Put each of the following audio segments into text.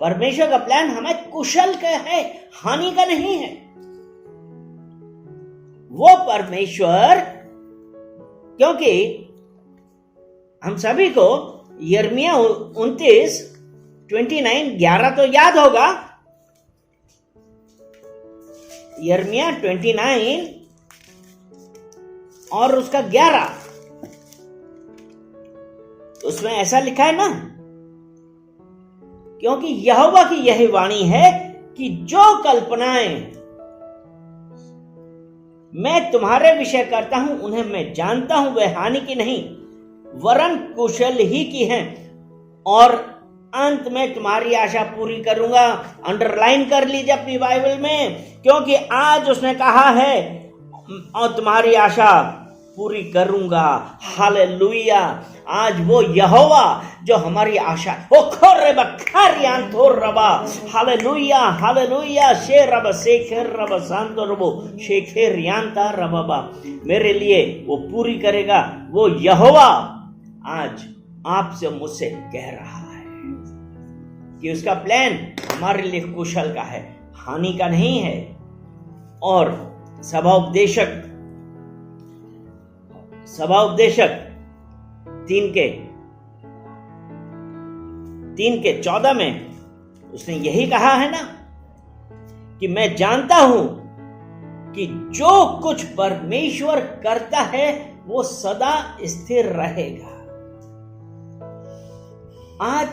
परमेश्वर का प्लान हमें कुशल का है, हानि का नहीं है। वो परमेश्वर, क्योंकि हम सभी को यिर्मयाह 29:11 तो याद होगा। यिर्मयाह 29 और उसका 11, उसमें ऐसा लिखा है ना, क्योंकि यहोवा की यही वाणी है कि जो कल्पनाएं मैं तुम्हारे विषय करता हूं उन्हें मैं जानता हूं, वे हानि की नहीं वरन कुशल ही की हैं, और अंत में तुम्हारी आशा पूरी करूंगा। अंडरलाइन कर लीजिए अपनी बाइबल में, क्योंकि आज उसने कहा है और तुम्हारी आशा पूरी करूंगा। हालेलुया। आज वो यहोवा जो हमारी आशा, वो खोरे बखारियां थोर रबा, हालेलुया हालेलुया, शे रब शेखर रब सांतो रबो शेखर यांता रबाबा, मेरे लिए वो पूरी करेगा। वो यहोवा आज आपसे मुझसे कह रहा है कि उसका प्लान हमारे लिए कुशल का है, हानि का नहीं है। और सभा उपदेशक 3:14 में उसने यही कहा है ना कि मैं जानता हूं कि जो कुछ परमेश्वर करता है वो सदा स्थिर रहेगा। आज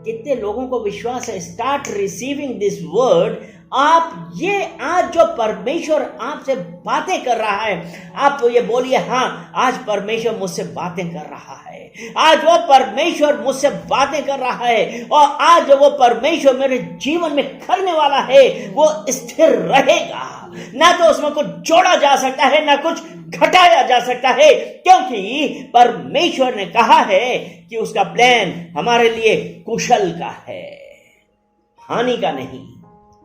कितने लोगों को विश्वास है? Start receiving this word. आप ये आज जो परमेश्वर आपसे बातें कर रहा है, आप ये बोलिए, हाँ आज परमेश्वर मुझसे बातें कर रहा है, आज वो परमेश्वर मुझसे बातें कर रहा है, और आज वो परमेश्वर मेरे जीवन में करने वाला है वो स्थिर रहेगा। ना तो उसमें कुछ जोड़ा जा सकता है, ना कुछ घटाया जा सकता है, क्योंकि परमेश्वर ने कहा है कि उसका प्लान हमारे लिए कुशल का है, हानि का नहीं।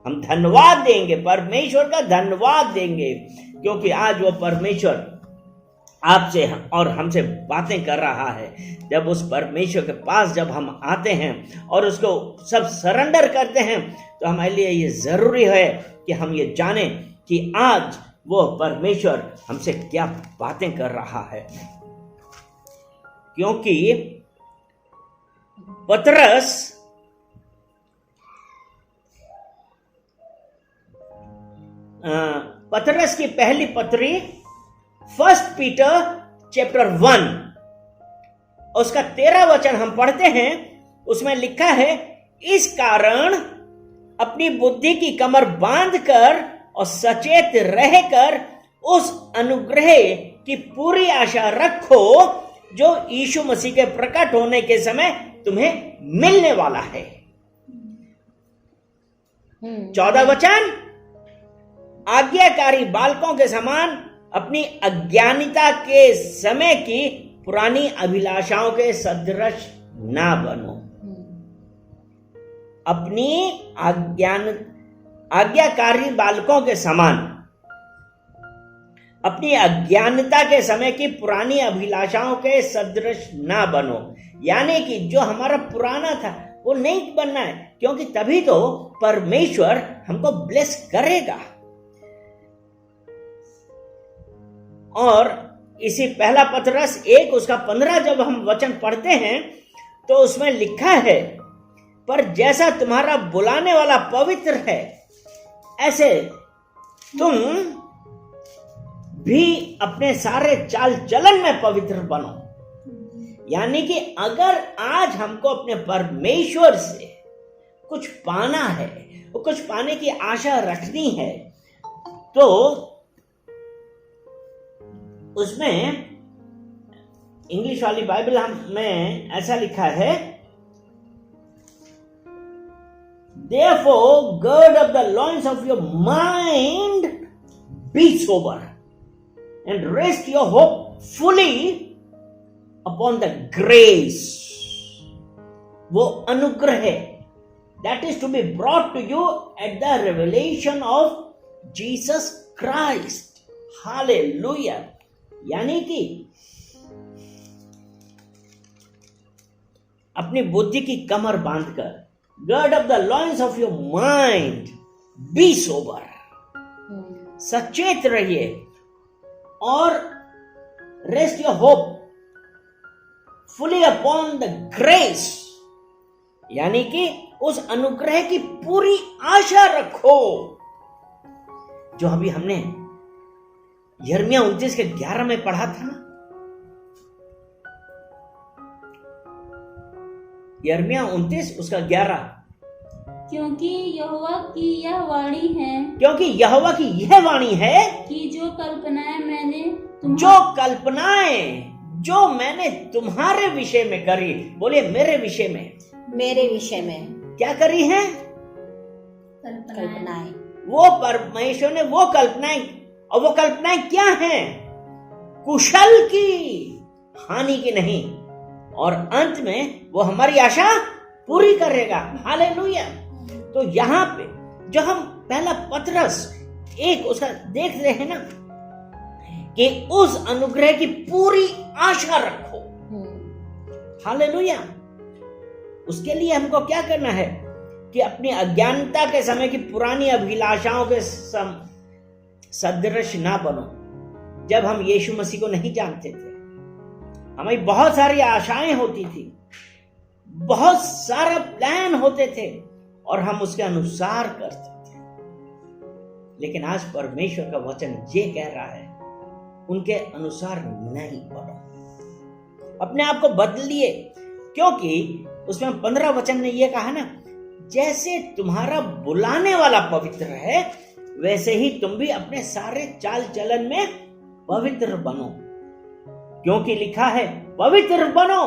हम धन्यवाद देंगे, परमेश्वर का धन्यवाद देंगे, क्योंकि आज वो परमेश्वर आपसे और हमसे बातें कर रहा है। जब उस परमेश्वर के पास जब हम आते हैं और उसको सब सरेंडर करते हैं, तो हमारे लिए ये जरूरी है कि हम ये जानें कि आज वो परमेश्वर हमसे क्या बातें कर रहा है। क्योंकि पतरस की पहली पत्री 1 पीटर चैप्टर 1 उसका 13 वचन हम पढ़ते हैं। उसमें लिखा है, इस कारण अपनी बुद्धि की कमर बांधकर और सचेत रहकर उस अनुग्रह की पूरी आशा रखो जो यीशु मसीह के प्रकट होने के समय तुम्हें मिलने वाला है। 14 वचन, आज्ञाकारी बालकों के समान अपनी अज्ञानता के समय की पुरानी अभिलाषाओं के सदृश ना बनो। अपनी आज्ञाकारी बालकों के समान अपनी अज्ञानता के समय की पुरानी अभिलाषाओं के सदृश ना बनो। यानी कि जो हमारा पुराना था वो नहीं बनना है, क्योंकि तभी तो परमेश्वर हमको ब्लेस करेगा। और इसी पहला पतरस 1 उसका 15 जब हम वचन पढ़ते हैं तो उसमें लिखा है, पर जैसा तुम्हारा बुलाने वाला पवित्र है ऐसे तुम भी अपने सारे चाल चलन में पवित्र बनो। यानी कि अगर आज हमको अपने परमेश्वर से कुछ पाना है, कुछ पाने की आशा रखनी है, तो उसमें इंग्लिश वाली बाइबल में ऐसा लिखा है, therefore gird up the loins of your mind, be sober and rest your hope fully upon the grace, वो अनुग्रह है, that is to be brought to you at the revelation of Jesus Christ. Hallelujah. यानी कि अपनी बुद्धि की कमर बांधकर gird up the loins of your mind, be sober, सचेत रहिए और rest your hope fully upon the grace, यानी कि उस अनुग्रह की पूरी आशा रखो जो अभी हमने यिर्मयाह 29:11 में पढ़ा था ना। यिर्मयाह 29:11, क्योंकि यहोवा की यह वाणी है, क्योंकि यहोवा की यह वाणी है कि जो कल्पनाएं मैंने तुम्हारे विषय में करी, बोलिए मेरे विषय में क्या करी है? कल्पनाएं। वो परमेश्वर ने वो कल्पनाएं, और वो कल्पनाएं क्या हैं? कुशल की, हानि की नहीं, और अंत में वो हमारी आशा पूरी करेगा। हालेलुया। तो यहाँ पे जो हम पहला पतरस 1 उसका देख रहे हैं ना, कि उस अनुग्रह की पूरी आशा रखो। हालेलुया। उसके लिए हमको क्या करना है कि अपनी अज्ञानता के समय की पुरानी अभिलाषाओं के सदृश ना बनो। जब हम यीशु मसीह को नहीं जानते थे, हमारी बहुत सारी आशाएं होती थी, बहुत सारा प्लान होते थे, और हम उसके अनुसार करते थे। लेकिन आज परमेश्वर का वचन ये कह रहा है, उनके अनुसार नहीं बनो, अपने आप को बदलिए। क्योंकि उसमें 15 वचन ने यह कहा ना, जैसे तुम्हारा बुलाने वाला पवित्र है, वैसे ही तुम भी अपने सारे चाल चलन में पवित्र बनो, क्योंकि लिखा है पवित्र बनो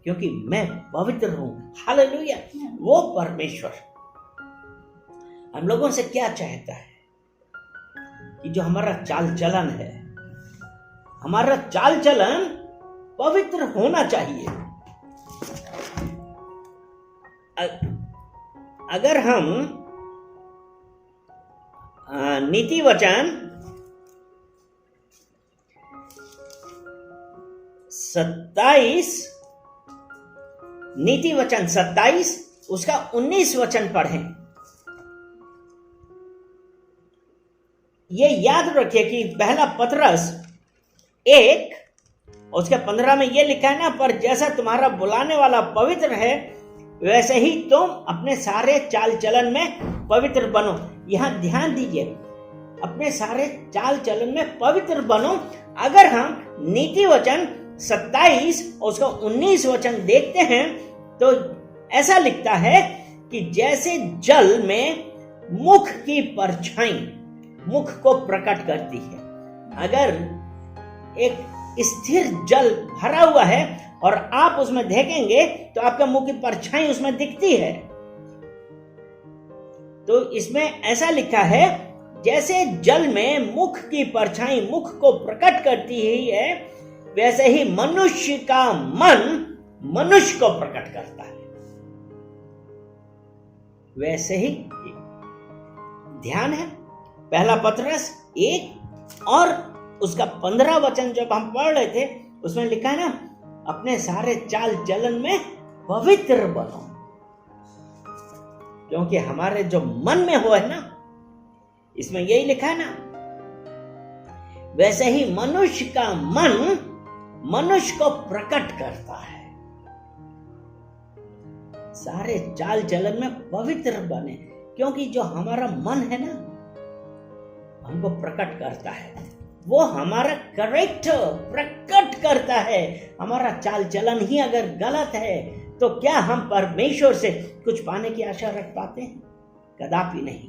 क्योंकि मैं पवित्र हूं। हालेलुया। वो परमेश्वर हम लोगों से क्या चाहता है कि जो हमारा चाल चलन है, हमारा चाल चलन पवित्र होना चाहिए। अगर हम नीति वचन 27 उसका 19 वचन पढ़ें, ये याद रखिए कि पहला पतरस 1 उसके 15 में ये लिखा है ना, पर जैसा तुम्हारा बुलाने वाला पवित्र है, वैसे ही तुम अपने सारे चाल चलन में पवित्र बनो। यहां ध्यान दीजिए, अपने सारे चाल चलन में पवित्र बनो। अगर हम नीति वचन 27 और उसका 19 वचन देखते हैं तो ऐसा लिखता है कि जैसे जल में मुख की परछाई मुख को प्रकट करती है। अगर एक स्थिर जल भरा हुआ है और आप उसमें देखेंगे तो आपका मुंह की परछाई उसमें दिखती है। तो इसमें ऐसा लिखा है, जैसे जल में मुख की परछाई मुख को प्रकट करती ही है, वैसे ही मनुष्य का मन मनुष्य को प्रकट करता है। वैसे ही ध्यान है, पहला पतरस 1 और उसका 15 वचन जब हम पढ़ रहे थे, उसमें लिखा है ना, अपने सारे चाल चलन में पवित्र बनो, क्योंकि हमारे जो मन में हो है ना, इसमें यही लिखा है ना, वैसे ही मनुष्य का मन मनुष्य को प्रकट करता है। सारे चाल चलन में पवित्र बने, क्योंकि जो हमारा मन है ना, हमको प्रकट करता है। वो हमारा करेक्टर प्रकट करता है। हमारा चाल चलन ही अगर गलत है तो क्या हम परमेश्वर से कुछ पाने की आशा रख पाते हैं? कदापि नहीं।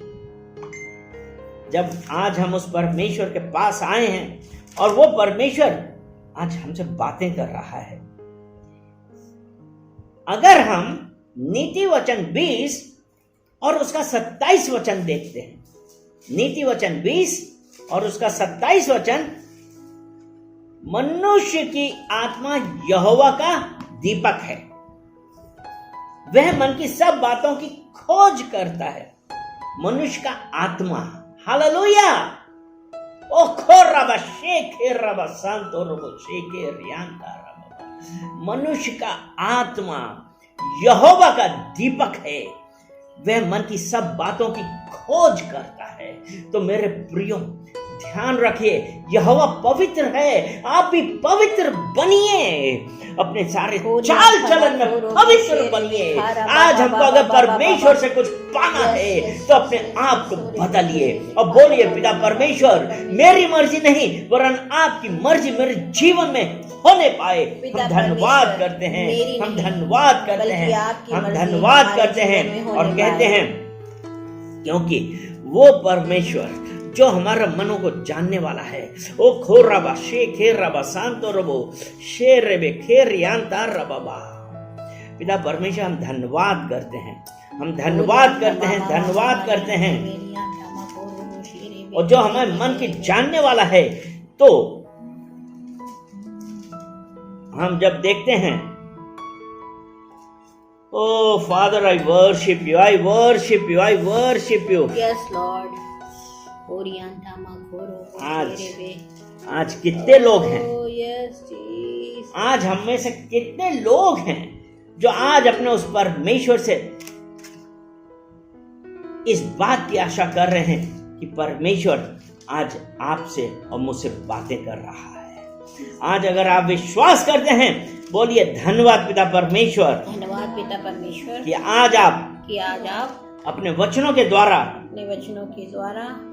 जब आज हम उस परमेश्वर के पास आए हैं और वो परमेश्वर आज हमसे बातें कर रहा है, अगर हम नीति वचन 20 और उसका 27 वचन देखते हैं, नीति वचन 20 और उसका 27 वचन, मनुष्य की आत्मा यहोवा का दीपक है, वह मन की सब बातों की खोज करता है। मनुष्य का आत्मा, हालेलुया, ओ खोरबा शेखे रबा संतो रबो शेखे रियांता रबा, मनुष्य का आत्मा यहोवा का दीपक है। वह मन की सब बातों की खोज करता है। तो मेरे प्रियो, ध्यान रखिए, यहोवा पवित्र है, आप भी पवित्र बनिए, अपने सारे चाल चलन में पवित्र बनिए। आज हमको अगर परमेश्वर से कुछ पाना है तो अपने आप को बदलिए और बोलिए, पिता परमेश्वर, मेरी मर्जी नहीं वरन आपकी मर्जी मेरे जीवन में होने पाए। हम धन्यवाद करते हैं, हम धन्यवाद करते हैं, हम धन्यवाद करते हैं और कहते हैं, क्योंकि वो परमेश्वर जो हमारा मनों को जानने वाला है, ओ खोराबा शे खेराबा शांतो रबो शे रेबे खेरियांता रबाबा। पिता परमेश्वर, हम धन्यवाद करते हैं, हम धन्यवाद करते हैं, धन्यवाद करते हैं। और जो हमारे मन की जानने वाला है, तो हम जब देखते हैं, O Father, I worship you, I worship you, I worship you. Yes Lord. आज कितने लोग हैं, yes, आज हम में से कितने लोग हैं जो आज अपने उस परमेश्वर से इस बात की आशा कर रहे हैं कि परमेश्वर आज आपसे और मुझसे बातें कर रहा है। आज अगर आप विश्वास करते हैं, बोलिए धन्यवाद पिता परमेश्वर, धन्यवाद पिता परमेश्वर कि आज आप अपने वचनों के द्वारा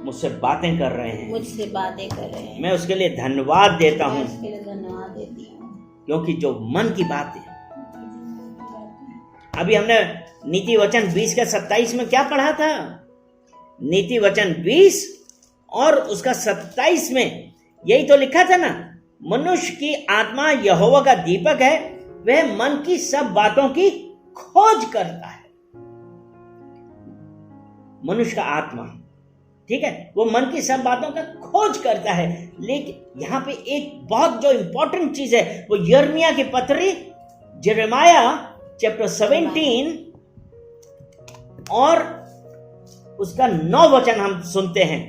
मुझसे बातें कर रहे हैं। मैं उसके लिए धन्यवाद देता हूँ, क्योंकि जो मन की बात है, अभी हमने नीति वचन 20 का 27 में क्या पढ़ा था? नीति वचन 20 और उसका 27 में यही तो लिखा था ना, मनुष्य की आत्मा यहोवा का दीपक है, वह मन की सब बातों की खोज करता है। मनुष्य का आत्मा, ठीक है, वो मन की सब बातों का खोज करता है। लेकिन यहां पे एक बहुत जो इंपॉर्टेंट चीज है, वो यिर्मयाह की पत्री यिर्मयाह चैप्टर 17 और उसका 9 वचन हम सुनते हैं।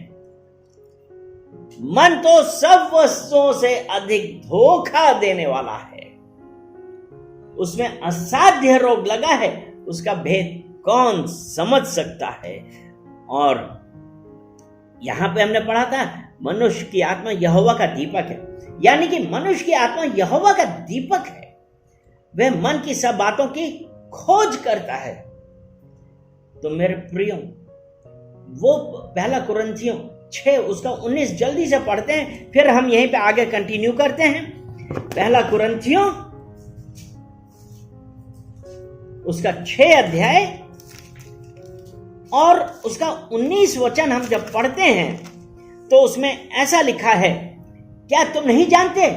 मन तो सब वस्तुओं से अधिक धोखा देने वाला है, उसमें असाध्य रोग लगा है, उसका भेद कौन समझ सकता है। और यहां पे हमने पढ़ा था, मनुष्य की आत्मा यहोवा का दीपक है, यानी कि मनुष्य की आत्मा यहोवा का दीपक है, वह मन की सब बातों की खोज करता है। तो मेरे प्रियो, वो पहला कुरिन्थियों 6 उसका 19 जल्दी से पढ़ते हैं, फिर हम यहीं पे आगे कंटिन्यू करते हैं। पहला कुरिन्थियों उसका 6 अध्याय और उसका 19 वचन हम जब पढ़ते हैं तो उसमें ऐसा लिखा है, क्या तुम नहीं जानते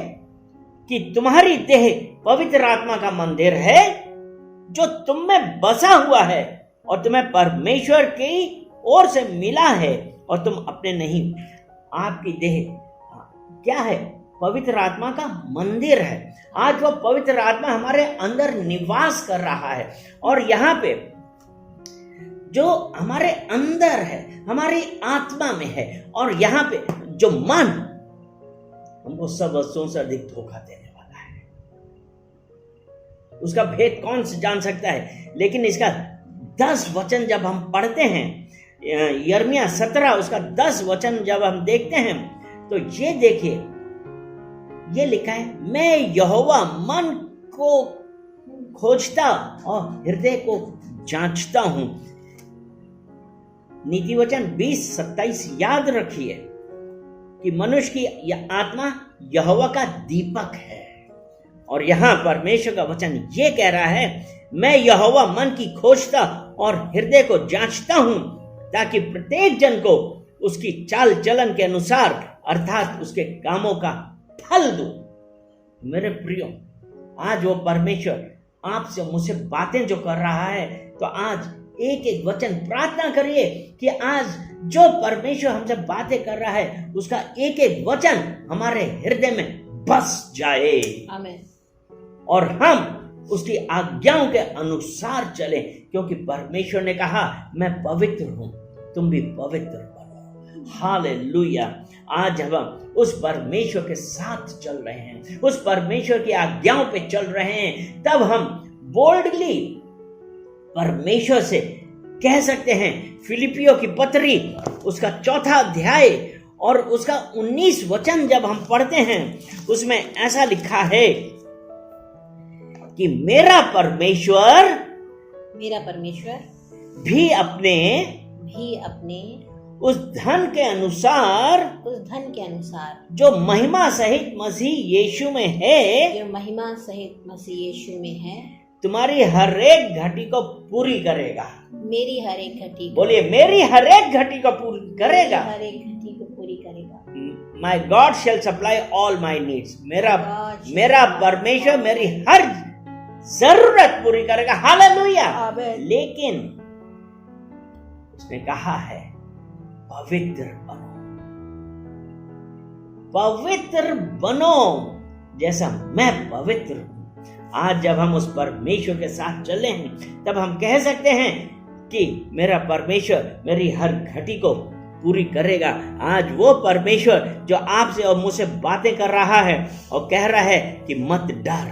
कि तुम्हारी देह पवित्र आत्मा का मंदिर है जो तुम में बसा हुआ है और तुम्हें परमेश्वर की ओर से मिला है और तुम अपने नहीं। आपकी देह क्या है? पवित्र आत्मा का मंदिर है। आज वो पवित्र आत्मा हमारे अंदर निवास कर रहा है, और यहाँ पे जो हमारे अंदर है, हमारी आत्मा में है, और यहाँ पे जो मन हमको सब वस्तुओं से अधिक धोखा देने वाला है, उसका भेद कौन से जान सकता है। लेकिन इसका 10 वचन जब हम पढ़ते हैं, यिर्मयाह 17 उसका 10 वचन जब हम देखते हैं, तो ये देखिए, ये लिखा है, मैं यहोवा मन को खोजता और हृदय को जांचता हूं। नीति वचन 20:27 याद रखिए कि मनुष्य की आत्मा यहोवा का दीपक है, और यहां परमेश्वर का वचन ये कह रहा है, मैं यहोवा मन की खोजता और हृदय को जांचता हूं, ताकि प्रत्येक जन को उसकी चाल चलन के अनुसार अर्थात उसके कामों का फल दूं। मेरे प्रियो, आज वो परमेश्वर आपसे मुझसे बातें जो कर रहा है, तो आज एक एक वचन प्रार्थना करिए कि आज जो परमेश्वर हमसे बातें कर रहा है, उसका एक एक वचन हमारे हृदय में बस जाए, आमीन, और हम उसकी आज्ञाओं के अनुसार चले, क्योंकि परमेश्वर ने कहा, मैं पवित्र हूं, तुम भी पवित्र बनो। हालेलुया। आज हम उस परमेश्वर के साथ चल रहे हैं, उस परमेश्वर की आज्ञाओं पे चल रहे हैं, तब हम बोल्डली परमेश्वर से कह सकते हैं फिलिपियों की पत्री उसका 4 अध्याय और उसका 19 वचन जब हम पढ़ते हैं, उसमें ऐसा लिखा है कि मेरा परमेश्वर भी अपने उस धन के अनुसार जो महिमा सहित मसीह यीशु में है, तुम्हारी हर एक घटी को पूरी करेगा। मेरी हर एक घटी को, बोलिए मेरी हर एक घटी को पूरी करेगा। हर एक घटी को पूरी करेगा। My God shall supply all my needs. मेरा परमेश्वर मेरी हर जरूरत पूरी करेगा। हालेलुया। लेकिन उसने कहा है पवित्र बनो जैसा मैं पवित्र हूं। आज जब हम उस परमेश्वर के साथ चले हैं, तब हम कह सकते हैं कि मेरा परमेश्वर मेरी हर घटी को पूरी करेगा। आज वो परमेश्वर जो आपसे और मुझसे बातें कर रहा है और कह रहा है कि मत डर,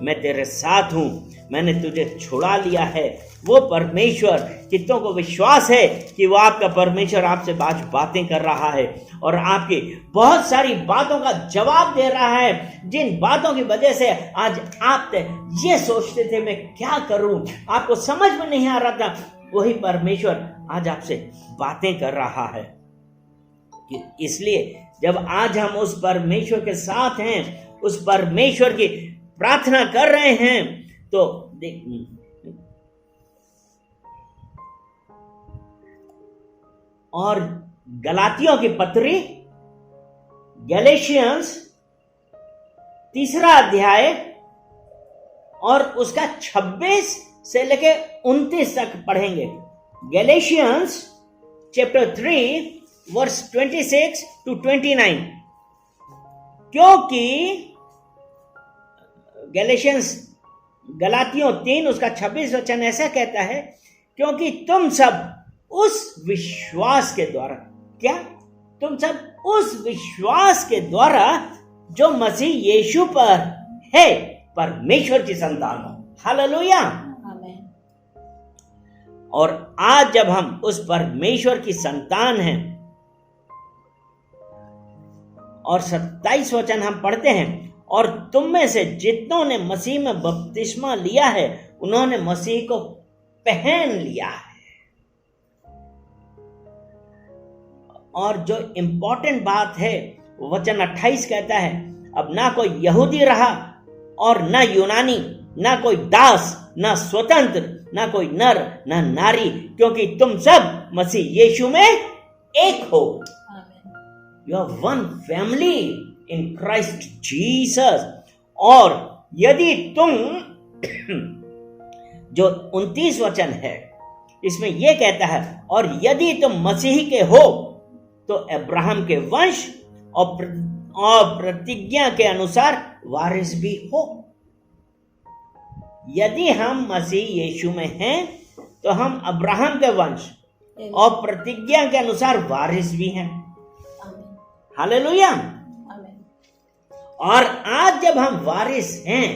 मैं तेरे साथ हूं, मैंने तुझे छुड़ा लिया है। वो परमेश्वर, कितनों को विश्वास है कि वो आपका परमेश्वर आपसे बातें कर रहा है और आपकी बहुत सारी बातों का जवाब दे रहा है, जिन बातों की वजह से आज आप ये सोचते थे मैं क्या करूं, आपको समझ में नहीं आ रहा था, वही परमेश्वर आज आपसे बातें कर रहा है। इसलिए जब आज हम उस परमेश्वर के साथ हैं, उस परमेश्वर की प्रार्थना कर रहे हैं, तो और गलातियों की पत्री गैलेशियंस 3 अध्याय और उसका 26 से लेके 29 तक पढ़ेंगे। Galatians chapter 3 verse 26 to 29। क्योंकि गलातियों 3 उसका 26 वचन ऐसा कहता है, क्योंकि तुम सब उस विश्वास के द्वारा, क्या तुम सब उस विश्वास के द्वारा जो मसीह यीशु पर है परमेश्वर की संतान हो। हालेलुया। और आज जब हम उस परमेश्वर की संतान हैं और 27 वचन हम पढ़ते हैं, और तुम में से जितनों ने मसीह में बपतिस्मा लिया है उन्होंने मसीह को पहन लिया है। और जो इंपॉर्टेंट बात है वचन 28 कहता है, अब ना कोई यहूदी रहा और ना यूनानी, ना कोई दास, ना स्वतंत्र, ना कोई नर, ना नारी, क्योंकि तुम सब मसीह यीशु में एक हो। You are one family in Christ Jesus. और यदि तुम जो 29 वचन है इसमें यह कहता है, और यदि तुम मसीह के हो तो अब्राहम के वंश और प्रतिज्ञा के अनुसार वारिस भी हो। यदि हम मसीह यीशु में हैं तो हम अब्राहम के वंश और प्रतिज्ञा के अनुसार वारिस भी हैं। हालेलुया। और आज जब हम वारिस हैं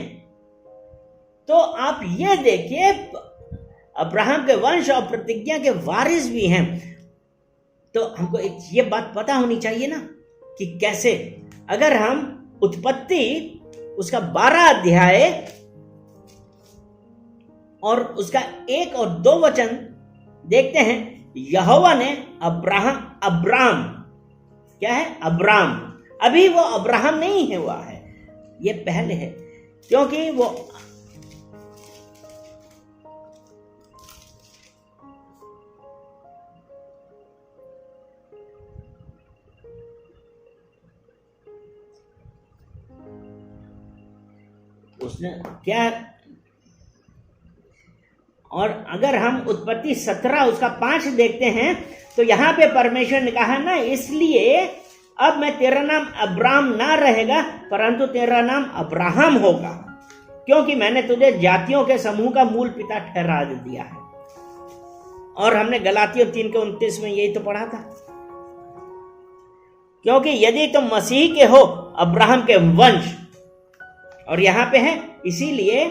तो आप ये देखिए, अब्राहम के वंश और प्रतिज्ञा के वारिस भी हैं, तो हमको एक ये बात पता होनी चाहिए ना कि कैसे। अगर हम उत्पत्ति उसका 12 अध्याय और उसका 1 और 2 वचन देखते हैं, यहोवा ने अब्राम क्या है, अब्राम, अभी वो अब्राहम नहीं हुआ है, ये पहले है, क्योंकि वो उसने क्या। और अगर हम उत्पत्ति 17 उसका 5 देखते हैं तो यहां पे परमेश्वर ने कहा ना, इसलिए अब मैं तेरा नाम अब्राम ना रहेगा परंतु तेरा नाम अब्राहम होगा, क्योंकि मैंने तुझे जातियों के समूह का मूल पिता ठहरा दिया है। और हमने गलातियों 3 के 29 में यही तो पढ़ा था, क्योंकि यदि तुम मसीह के हो अब्राहम के वंश, और यहां पे है, इसीलिए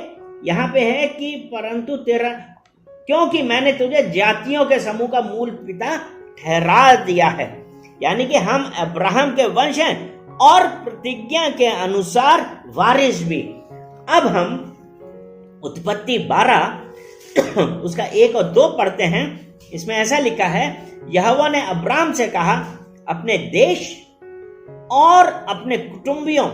यहां पे है कि परंतु तेरा क्योंकि मैंने तुझे जातियों के समूह का मूल पिता ठहरा दिया है। यानी कि हम अब्राहम के वंश हैं और प्रतिज्ञा के अनुसार वारिस भी। अब हम उत्पत्ति 12 उसका 1 और 2 पढ़ते हैं। इसमें ऐसा लिखा है, यहोवा ने अब्राम से कहा, अपने देश और अपने कुटुंबियों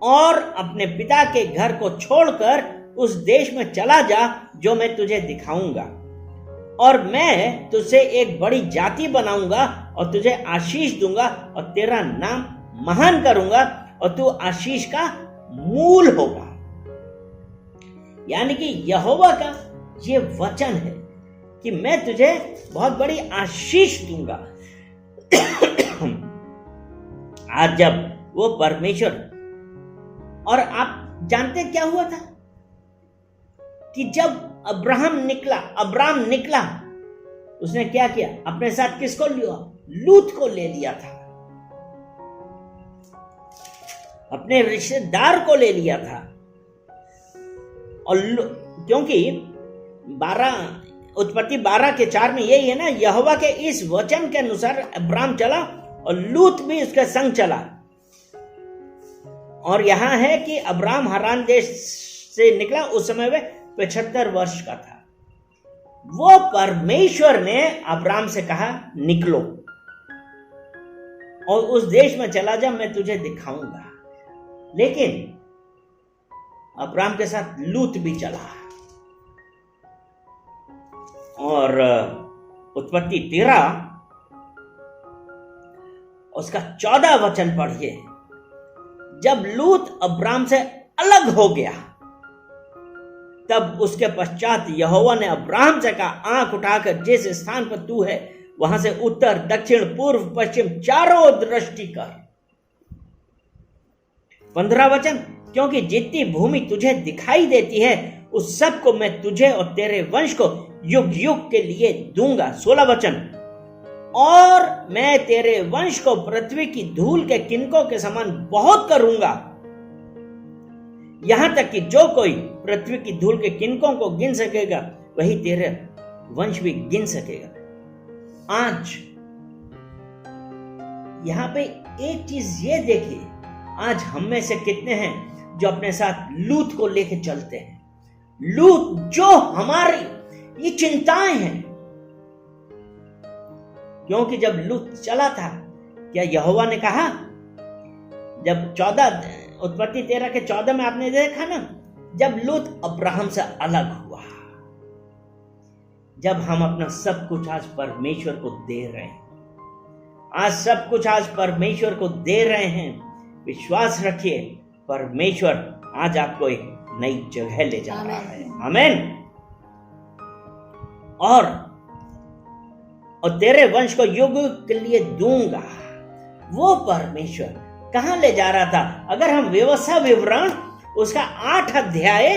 और अपने पिता के घर को छोड़कर उस देश में चला जा जो मैं तुझे दिखाऊंगा, और मैं तुझसे एक बड़ी जाति बनाऊंगा और तुझे आशीष दूंगा और तेरा नाम महान करूंगा और तू आशीष का मूल होगा। यानी कि यहोवा का ये वचन है कि मैं तुझे बहुत बड़ी आशीष दूंगा। आज जब वो परमेश्वर, और आप जानते क्या हुआ था कि जब अब्राम निकला, उसने क्या किया? अपने साथ किसको लिया? लूत को ले लिया था, अपने रिश्तेदार को ले लिया था। और क्योंकि उत्पत्ति 12 के 4 में यही है ना, यहोवा के इस वचन के अनुसार अब्राम चला और लूत भी उसके संग चला। और यहां है कि अब्राम हरान देश से निकला, उस समय वह 75 वर्ष का था। वो परमेश्वर ने अब्राम से कहा, निकलो और उस देश में चला जा, मैं तुझे दिखाऊंगा। लेकिन अब्राम के साथ लूत भी चला। और उत्पत्ति 13 उसका 14 वचन पढ़िए। जब लूत अब्राम से अलग हो गया, तब उसके पश्चात यहोवा ने अब्राम से कहा, आंख उठाकर जिस स्थान पर तू है वहां से उत्तर, दक्षिण, पूर्व, पश्चिम चारों दृष्टि कर। 15 वचन, क्योंकि जितनी भूमि तुझे दिखाई देती है उस सब को मैं तुझे और तेरे वंश को युग युग के लिए दूंगा। 16 वचन, और मैं तेरे वंश को पृथ्वी की धूल के किनकों के समान बहुत करूंगा, यहां तक कि जो कोई पृथ्वी की धूल के किनकों को गिन सकेगा वही तेरे वंश भी गिन सकेगा। आज यहां पे एक चीज ये देखिए, आज हम में से कितने हैं जो अपने साथ लूत को लेके चलते हैं? लूत जो हमारी ये चिंताएं हैं। क्योंकि जब लूत चला था, क्या यहोवा ने कहा, जब 14 उत्पत्ति 13 के 14 में आपने देखा ना, जब लूत अब्राहम से अलग हुआ, जब हम अपना सब कुछ आज परमेश्वर को दे रहे हैं, आज सब कुछ आज परमेश्वर को दे रहे हैं, विश्वास रखिए परमेश्वर आज आपको एक नई जगह ले जा रहा है। आमीन। और तेरे वंश को युग के लिए दूंगा। वो परमेश्वर कहां ले जा रहा था? अगर हम व्यवस्था विवरण उसका 8 अध्याय,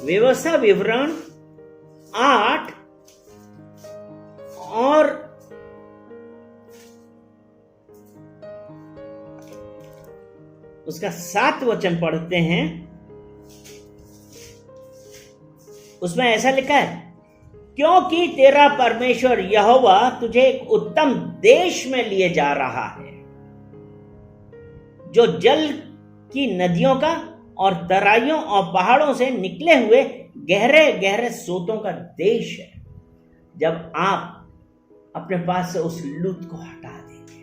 व्यवस्था विवरण 8 और उसका 7 वचन पढ़ते हैं। उसमें ऐसा लिखा है, क्योंकि तेरा परमेश्वर यहोवा तुझे एक उत्तम देश में लिए जा रहा है, जो जल की नदियों का और तराइयों और पहाड़ों से निकले हुए गहरे गहरे सोतों का देश है। जब आप अपने पास से उस लूत को हटा देंगे,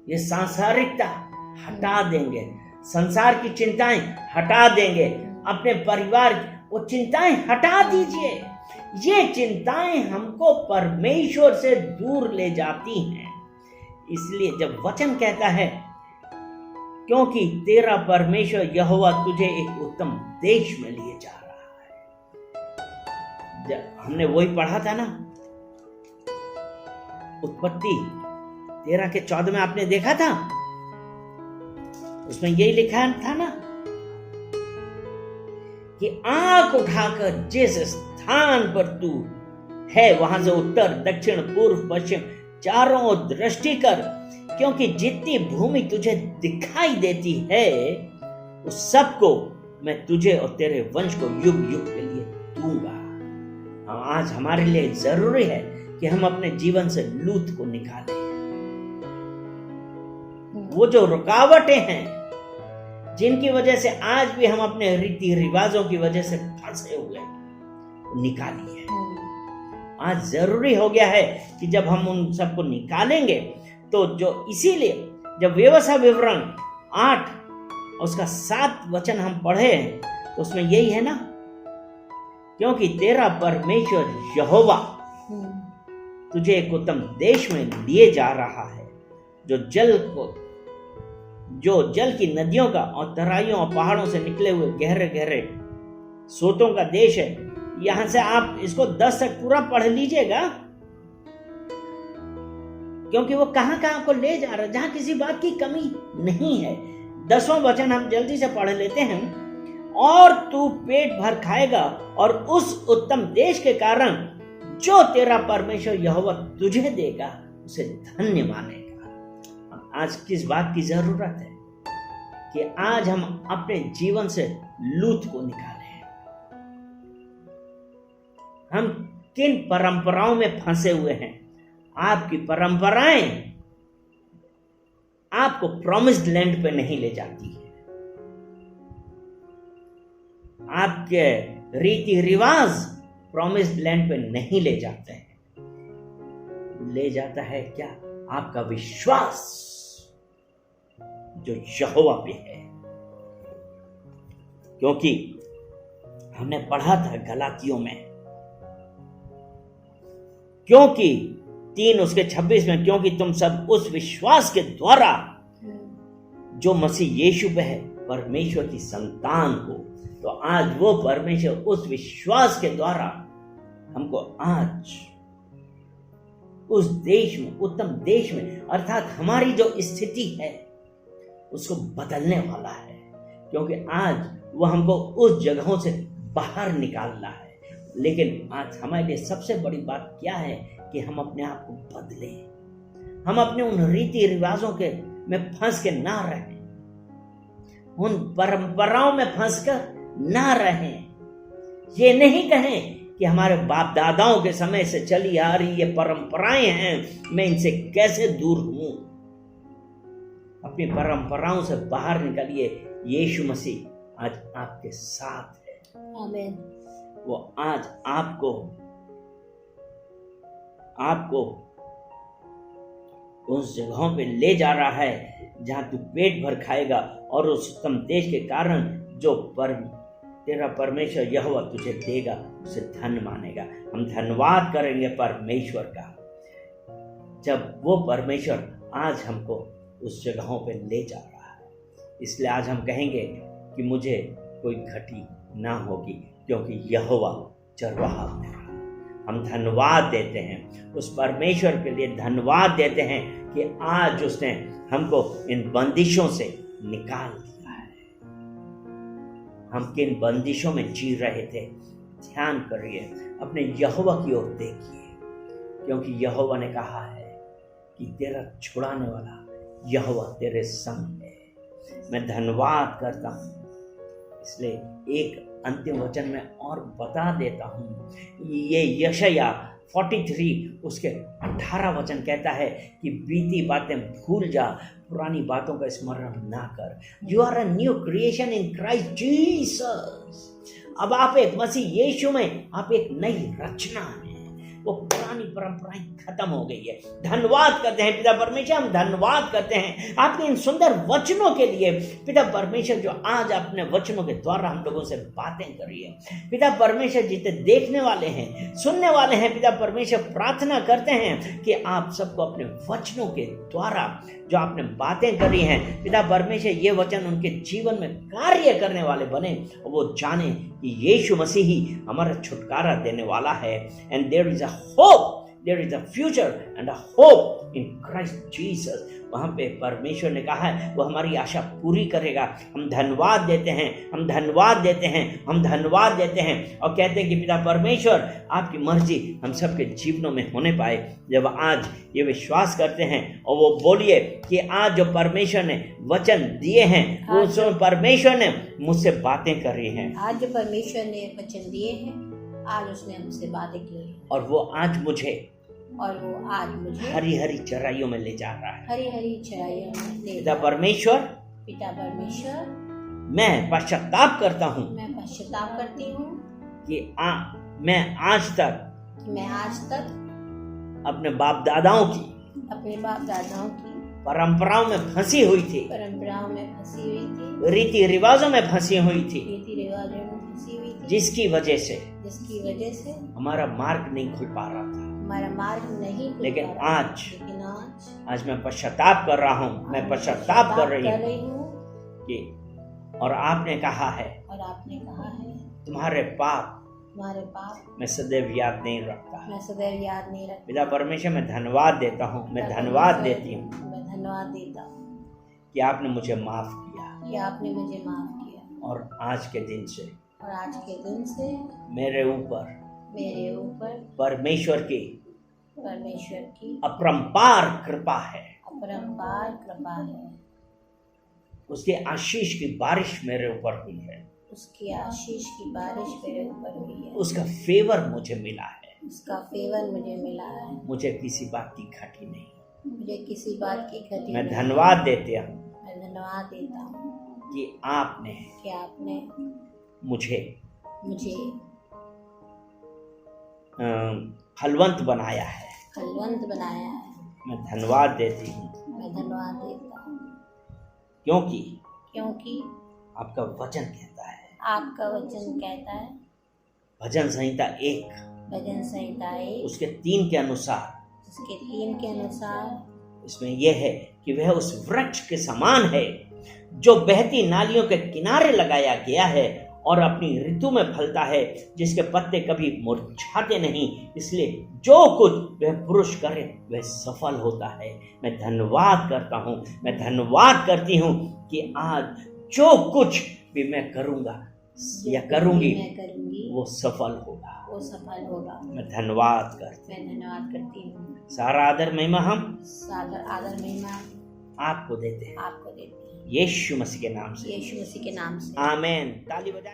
ये सांसारिकता हटा देंगे, संसार की चिंताएं हटा देंगे, अपने परिवार वो चिंताएं हटा दीजिए। ये चिंताएं हमको परमेश्वर से दूर ले जाती हैं। इसलिए जब वचन कहता है, क्योंकि तेरा परमेश्वर यहोवा तुझे एक उत्तम देश में लिए जा रहा है। जब हमने वही पढ़ा था ना, उत्पत्ति 13 के 14 में आपने देखा था, उसमें यही लिखा था ना कि आंख उठाकर जिस स्थान पर तू है वहां से उत्तर, दक्षिण, पूर्व, पश्चिम चारों दृष्टि कर, क्योंकि जितनी भूमि तुझे दिखाई देती है उस सबको मैं तुझे और तेरे वंश को युग युग के लिए दूंगा। आज हमारे लिए जरूरी है कि हम अपने जीवन से लूत को निकालें। वो जो रुकावटें हैं जिनकी वजह से आज भी हम अपने रीति रिवाजों की वजह से फंसे हुए हैं, निकालिए। आज जरूरी हो गया है कि जब हम उन सबको निकालेंगे तो जो इसीलिए जब व्यवस्था विवरण 8 उसका 7 वचन हम पढ़े तो उसमें यही है ना, क्योंकि तेरा परमेश्वर यहोवा तुझे एक उत्तम देश में लिए जा रहा है, जो जल की नदियों का और तराइयों और पहाड़ों से निकले हुए गहरे गहरे सोतों का देश है। यहां से आप इसको 10 तक पूरा पढ़ लीजिएगा, क्योंकि वो कहां कहां को ले जा रहा है, जहां किसी बात की कमी नहीं है। 10वां वचन हम जल्दी से पढ़ लेते हैं। और तू पेट भर खाएगा और उस उत्तम देश के कारण जो तेरा परमेश्वर यहोवा तुझे देगा उसे धन्य मानेगा। आज किस बात की जरूरत है कि आज हम अपने जीवन से लूत को निकालें। हम किन परंपराओं में फंसे हुए हैं? आपकी परंपराएं आपको प्रॉमिस्ड लैंड पे नहीं ले जाती है। आपके रीति रिवाज प्रॉमिस्ड लैंड पे नहीं ले जाते हैं। ले जाता है क्या? आपका विश्वास जो यहोवा पे है। क्योंकि हमने पढ़ा था गलातियों में, क्योंकि 3 उसके 26 में, क्योंकि तुम सब उस विश्वास के द्वारा जो मसीह यीशु पे है परमेश्वर की संतान हो। तो आज वो परमेश्वर उस विश्वास के द्वारा हमको आज उस देश में, उत्तम देश में, अर्थात हमारी जो स्थिति है उसको बदलने वाला है। क्योंकि आज वो हमको उस जगहों से बाहर निकालना है। लेकिन आज हमारे लिए सबसे बड़ी बात क्या है कि हम अपने आप को बदलें। हम अपने उन रीति रिवाजों के में फंस के ना रहें, उन परंपराओं में फंसकर ना रहें। ये नहीं कहें कि हमारे बाप दादाओं के समय से चली आ रही ये परंपराएं हैं, मैं इनसे कैसे दूर हूं। अपनी परंपराओं से बाहर निकलिए। यीशु मसीह आज आपके साथ है। आमीन। वो आज आपको उस जगहों पे ले जा रहा है जहां तू पेट भर खाएगा और उस उत्तम देश के कारण जो तेरा परमेश्वर यहोवा तुझे देगा उसे धन्य मानेगा। हम धन्यवाद करेंगे परमेश्वर का, जब वो परमेश्वर आज हमको उस जगहों पे ले जा रहा है। इसलिए आज हम कहेंगे कि मुझे कोई घटी ना होगी, क्योंकि यहोवा चरवाहा मेरा। हम धन्यवाद देते हैं उस परमेश्वर के लिए, धन्यवाद देते हैं कि आज उसने हमको इन बंदिशों से निकाल दिया है। हम किन बंदिशों में जी रहे थे, ध्यान करिए, अपने यहोवा की ओर देखिए, क्योंकि यहोवा ने कहा है कि तेरा छुड़ाने वाला यहोवा तेरे संग है। मैं धन्यवाद करता हूँ। इसलिए एक अंतिम वचन में और बता देता हूँ। ये यशाया 43 उसके 18 वचन कहता है कि बीती बातें भूल जा, पुरानी बातों का स्मरण ना कर। You are a new creation in Christ Jesus. अब आप एक मसीह यीशु में आप एक नई रचना है। वो पुरानी परंपराएं खत्म हो गई है। धन्यवाद करते हैं पिता परमेश्वर, हम धन्यवाद करते हैं आपके इन सुंदर वचनों के लिए पिता परमेश्वर, जो आज अपने वचनों के द्वारा हम लोगों से बातें करी है। पिता परमेश्वर जितने देखने वाले हैं, सुनने वाले हैं, पिता परमेश्वर प्रार्थना करते हैं कि आप सबको अपने वचनों के द्वारा जो आपने बातें करी हैं पिता परमेश्वर, ये वचन उनके जीवन में कार्य करने वाले बने और वो जाने कि यीशु मसीह ही हमारा छुटकारा देने वाला है। And there is a hope there is a future and a hope in Christ Jesus. वहां पे परमेश्वर ने कहा है वो हमारी आशा पूरी करेगा। हम धन्यवाद देते हैं, हम धन्यवाद देते हैं, हम धन्यवाद देते हैं और कहते हैं कि पिता परमेश्वर आपकी मर्जी हम सबके जीवनों में होने पाए। जब आज ये विश्वास करते हैं और वो बोलिए कि आज जो परमेश्वर ने वचन दिए हैं वो परमेश्वर ने मुझसे बातें करी हैं। आज जो परमेश्वर ने वचन दिए हैं आज उसने हमसे बातें की हैं और वो आज मुझे हरी हरी चराइयों में ले जा रहा है। हरी चराइयों में ले पिता परमेश्वर मैं पश्चाताप करता हूँ कि मैं आज तक अपने बाप दादाओं की परंपराओं में फंसी हुई थी, रीति रिवाजों में फंसी हुई थी, जिसकी वजह से हमारा मार्ग नहीं खुल पा रहा था। लेकिन आज मैं पश्चाताप कर रहा हूँ, मैं पश्चाताप कर रही हूँ कि और आपने कहा है तुम्हारे पाप मैं सदैव याद नहीं रखता। पिता परमेश्वर मैं धन्यवाद देता हूँ, मैं धन्यवाद देती हूँ कि आपने मुझे माफ किया और आज के दिन से मेरे ऊपर परमेश्वर की अपरंपार कृपा है। उसके आशीष की बारिश मेरे ऊपर हुई है। उसका फेवर मुझे मिला है। मुझे किसी बात की घटी नहीं। मैं धन्यवाद देता हूँ कि आपने मुझे फलवंत बनाया है। मैं धन्यवाद देती हूँ क्योंकि आपका वचन कहता है भजन संहिता 1 उसके 3 के अनुसार इसमें यह है कि वह उस वृक्ष के समान है जो बहती नालियों के किनारे लगाया गया है और अपनी ऋतु में फलता है, जिसके पत्ते कभी मुरझाते नहीं। इसलिए जो कुछ वह पुरुष करे वह सफल होता है। मैं धन्यवाद करता हूँ, मैं धन्यवाद करती हूँ कि आज जो कुछ भी मैं करूँगा या करूँगी वो सफल होगा। मैं धन्यवाद करती हूँ। सारा आदर महिमा हम आपको देते हैं यीशु मसीह के नाम से। आमीन। ताली बजा।